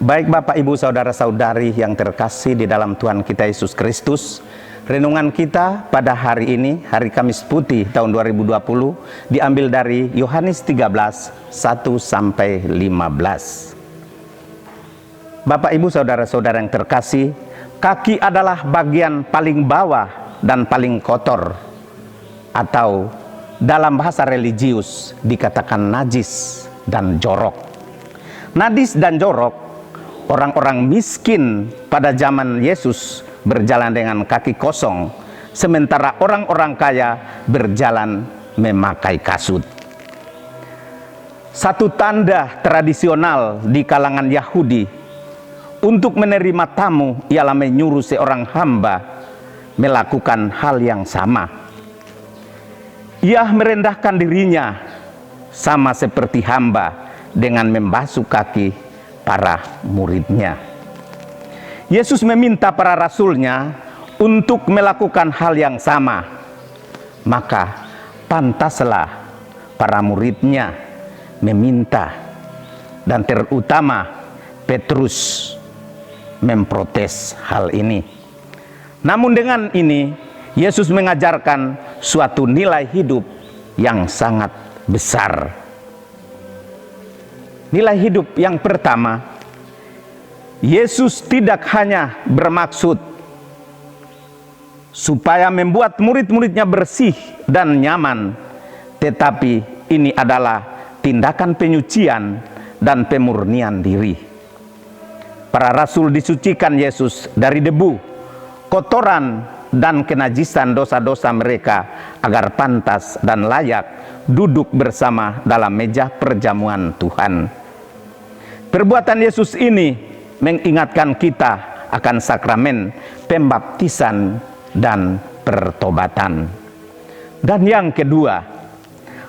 Baik Bapak Ibu Saudara-saudari yang terkasih di dalam Tuhan kita Yesus Kristus, renungan kita pada hari ini, hari Kamis Putih tahun 2020, diambil dari Yohanes 13, 1-15. Bapak Ibu Saudara-saudara yang terkasih, kaki adalah bagian paling bawah dan paling kotor, atau dalam bahasa religius dikatakan najis dan jorok. Najis dan jorok, orang-orang miskin pada zaman Yesus berjalan dengan kaki kosong, sementara orang-orang kaya berjalan memakai kasut. Satu tanda tradisional di kalangan Yahudi untuk menerima tamu ialah menyuruh seorang hamba melakukan hal yang sama. Ia merendahkan dirinya sama seperti hamba dengan membasuh kaki para muridnya. Yesus meminta para rasulnya untuk melakukan hal yang sama. Maka pantaslah para muridnya meminta, dan terutama Petrus memprotes hal ini. Namun dengan ini Yesus mengajarkan suatu nilai hidup yang sangat besar. Nilai hidup yang pertama, Yesus tidak hanya bermaksud supaya membuat murid-muridnya bersih dan nyaman, tetapi ini adalah tindakan penyucian dan pemurnian diri. Para rasul disucikan Yesus dari debu, kotoran, dan kenajisan dosa-dosa mereka agar pantas dan layak duduk bersama dalam meja perjamuan Tuhan. Perbuatan Yesus ini mengingatkan kita akan sakramen pembaptisan dan pertobatan. Dan yang kedua,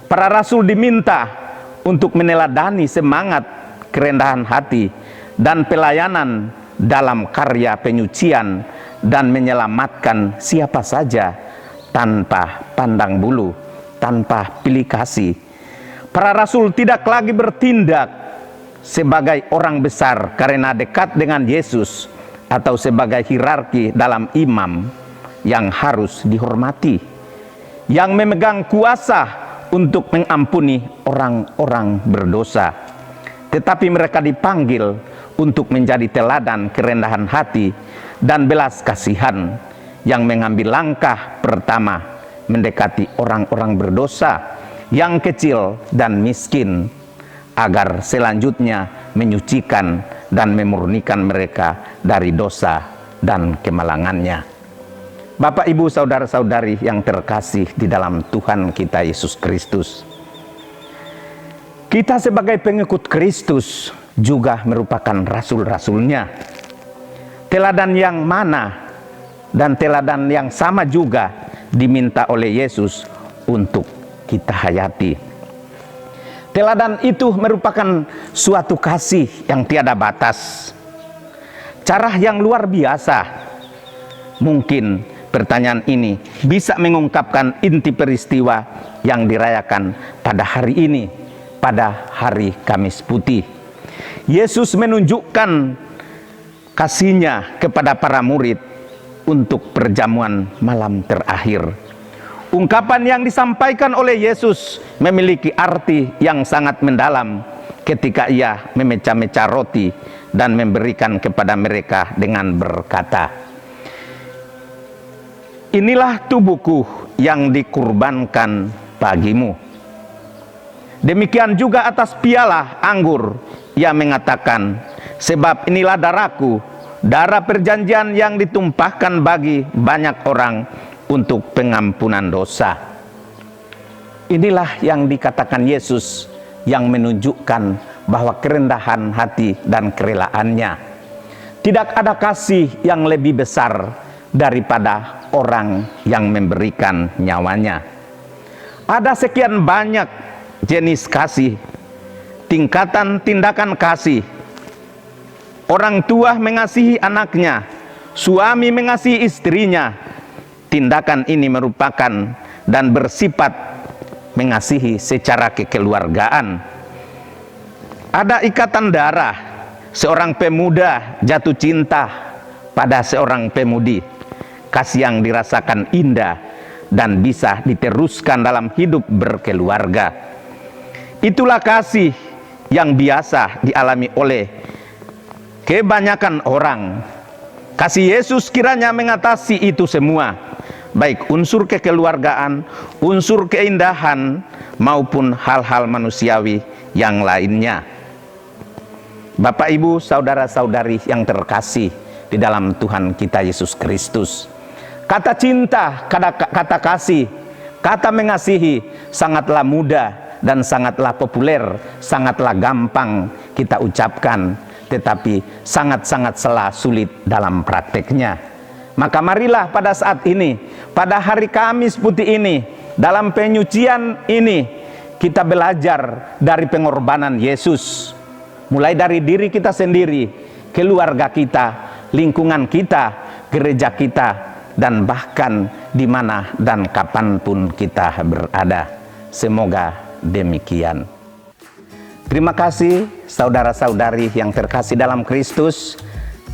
para rasul diminta untuk meneladani semangat kerendahan hati dan pelayanan dalam karya penyucian dan menyelamatkan siapa saja tanpa pandang bulu, tanpa pilih kasih. Para rasul tidak lagi bertindak sebagai orang besar karena dekat dengan Yesus, atau sebagai hierarki dalam imam yang harus dihormati, yang memegang kuasa untuk mengampuni orang-orang berdosa. Tetapi mereka dipanggil untuk menjadi teladan kerendahan hati dan belas kasihan, yang mengambil langkah pertama mendekati orang-orang berdosa yang kecil dan miskin, agar selanjutnya menyucikan dan memurnikan mereka dari dosa dan kemalangannya. Bapak, Ibu, Saudara-saudari yang terkasih di dalam Tuhan kita Yesus Kristus, kita sebagai pengikut Kristus juga merupakan rasul-rasulnya. Teladan yang mana dan teladan yang sama juga diminta oleh Yesus untuk kita hayati. Teladan itu merupakan suatu kasih yang tiada batas, cara yang luar biasa. Mungkin pertanyaan ini bisa mengungkapkan inti peristiwa yang dirayakan pada hari ini, pada hari Kamis Putih. Yesus menunjukkan kasihnya kepada para murid untuk perjamuan malam terakhir. Ungkapan yang disampaikan oleh Yesus memiliki arti yang sangat mendalam ketika ia memecah-mecah roti dan memberikan kepada mereka dengan berkata, "Inilah tubuhku yang dikurbankan bagimu." Demikian juga atas piala anggur ia mengatakan, "Sebab inilah darahku, darah perjanjian yang ditumpahkan bagi banyak orang untuk pengampunan dosa." Inilah yang dikatakan Yesus, yang menunjukkan bahwa kerendahan hati dan kerelaannya. Tidak ada kasih yang lebih besar daripada orang yang memberikan nyawanya. Ada sekian banyak jenis kasih, tingkatan tindakan kasih. Orang tua mengasihi anaknya, suami mengasihi istrinya. Tindakan ini merupakan dan bersifat mengasihi secara kekeluargaan. Ada ikatan darah seorang pemuda jatuh cinta pada seorang pemudi. Kasih yang dirasakan indah dan bisa diteruskan dalam hidup berkeluarga. Itulah kasih yang biasa dialami oleh kebanyakan orang. Kasih Yesus kiranya mengatasi itu semua, baik unsur kekeluargaan, unsur keindahan, maupun hal-hal manusiawi yang lainnya. Bapak, Ibu, saudara-saudari yang terkasih di dalam Tuhan kita Yesus Kristus, kata cinta, kata kasih, kata mengasihi sangatlah mudah dan sangatlah populer, sangatlah gampang kita ucapkan, tetapi sangat-sangat sulit dalam prakteknya. Maka marilah pada saat ini, pada hari Kamis putih ini, dalam penyucian ini, kita belajar dari pengorbanan Yesus. Mulai dari diri kita sendiri, keluarga kita, lingkungan kita, gereja kita, dan bahkan di mana dan kapanpun kita berada. Semoga demikian. Terima kasih saudara-saudari yang terkasih dalam Kristus.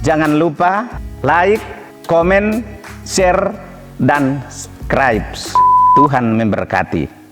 Jangan lupa like, komen, share, dan subscribe. Tuhan memberkati.